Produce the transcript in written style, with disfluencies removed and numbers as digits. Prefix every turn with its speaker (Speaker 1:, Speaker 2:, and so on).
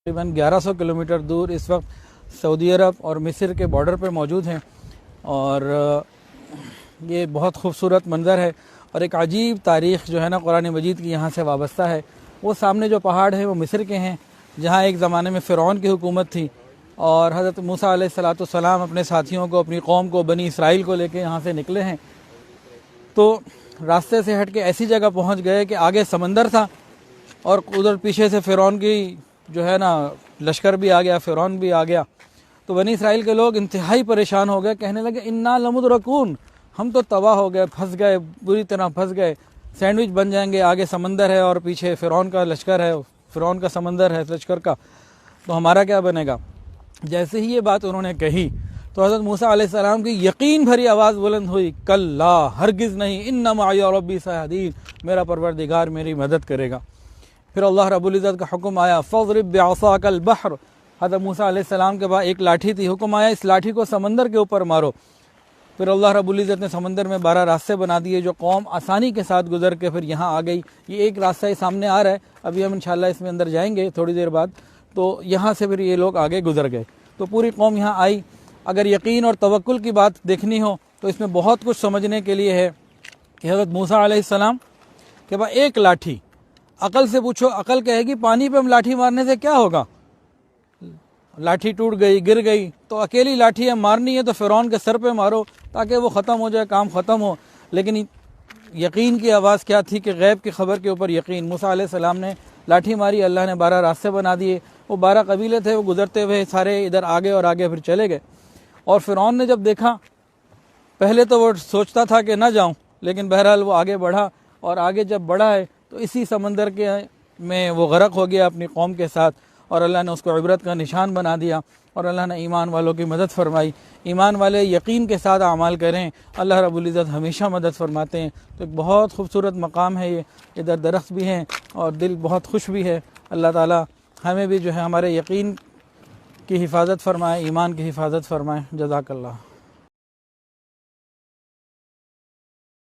Speaker 1: تقریباً 1100 کلومیٹر دور اس وقت سعودی عرب اور مصر کے بارڈر پہ موجود ہیں، اور یہ بہت خوبصورت منظر ہے اور ایک عجیب تاریخ جو ہے نا قرآن مجید کی یہاں سے وابستہ ہے۔ وہ سامنے جو پہاڑ ہیں وہ مصر کے ہیں، جہاں ایک زمانے میں فرعون کی حکومت تھی، اور حضرت موسیٰ علیہ السلام اپنے ساتھیوں کو، اپنی قوم کو، بنی اسرائیل کو لے کے یہاں سے نکلے ہیں۔ تو راستے سے ہٹ کے ایسی جگہ پہنچ گئے کہ آگے سمندر تھا اور ادھر پیچھے سے فرعون کی جو ہے نا لشکر بھی آ گیا، فرعون بھی آ گیا۔ تو بنی اسرائیل کے لوگ انتہائی پریشان ہو گئے، کہنے لگے انا لمدرکون، ہم تو تباہ ہو گئے، پھنس گئے، بری طرح پھنس گئے، سینڈوچ بن جائیں گے، آگے سمندر ہے اور پیچھے فرعون کا لشکر ہے، فرعون کا سمندر ہے لشکر کا، تو ہمارا کیا بنے گا۔ جیسے ہی یہ بات انہوں نے کہی تو حضرت موسیٰ علیہ السلام کی یقین بھری آواز بلند ہوئی، کلا، ہرگز نہیں، ان معی ربی سیہدین، میرا پروردگار میری مدد کرے گا۔ پھر اللہ رب العزت کا حکم آیا، فاضرب بعصاک البحر، حضرت موسیٰ علیہ السلام کے پاس ایک لاٹھی تھی، حکم آیا اس لاٹھی کو سمندر کے اوپر مارو۔ پھر اللہ رب العزت نے سمندر میں 12 راستے بنا دیے، جو قوم آسانی کے ساتھ گزر کے پھر یہاں آ گئی۔ یہ ایک راستہ سامنے آ رہا ہے، ابھی ہم انشاءاللہ اس میں اندر جائیں گے تھوڑی دیر بعد، تو یہاں سے پھر یہ لوگ آگے گزر گئے، تو پوری قوم یہاں آئی۔ اگر یقین اور توکل کی بات دیکھنی ہو تو اس میں بہت کچھ سمجھنے کے لیے ہے کہ حضرت موسیٰ علیہ السلام کے پاس ایک لاٹھی، عقل سے پوچھو، عقل کہے گی پانی پہ ہم لاٹھی مارنے سے کیا ہوگا، لاٹھی ٹوٹ گئی، گر گئی، تو اکیلی لاٹھی ہے مارنی ہے تو فرعون کے سر پہ مارو تاکہ وہ ختم ہو جائے، کام ختم ہو۔ لیکن یقین کی آواز کیا تھی کہ غیب کی خبر کے اوپر یقین۔ موسیٰ علیہ السلام نے لاٹھی ماری، اللہ نے 12 راستے بنا دیے، وہ 12 قبیلے تھے، وہ گزرتے ہوئے سارے ادھر آگے اور آگے پھر چلے گئے۔ اور فرعون نے جب دیکھا، پہلے تو وہ سوچتا تھا کہ نہ جاؤں، لیکن بہرحال وہ آگے بڑھا، اور آگے جب بڑھا ہے تو اسی سمندر کے میں وہ غرق ہو گیا اپنی قوم کے ساتھ، اور اللہ نے اس کو عبرت کا نشان بنا دیا، اور اللہ نے ایمان والوں کی مدد فرمائی۔ ایمان والے یقین کے ساتھ اعمال کریں، اللہ رب العزت ہمیشہ مدد فرماتے ہیں۔ تو ایک بہت خوبصورت مقام ہے یہ، ادھر درخت بھی ہیں اور دل بہت خوش بھی ہے۔ اللہ تعالی ہمیں بھی جو ہے ہمارے یقین کی حفاظت فرمائے، ایمان کی حفاظت فرمائے۔ جزاک اللہ۔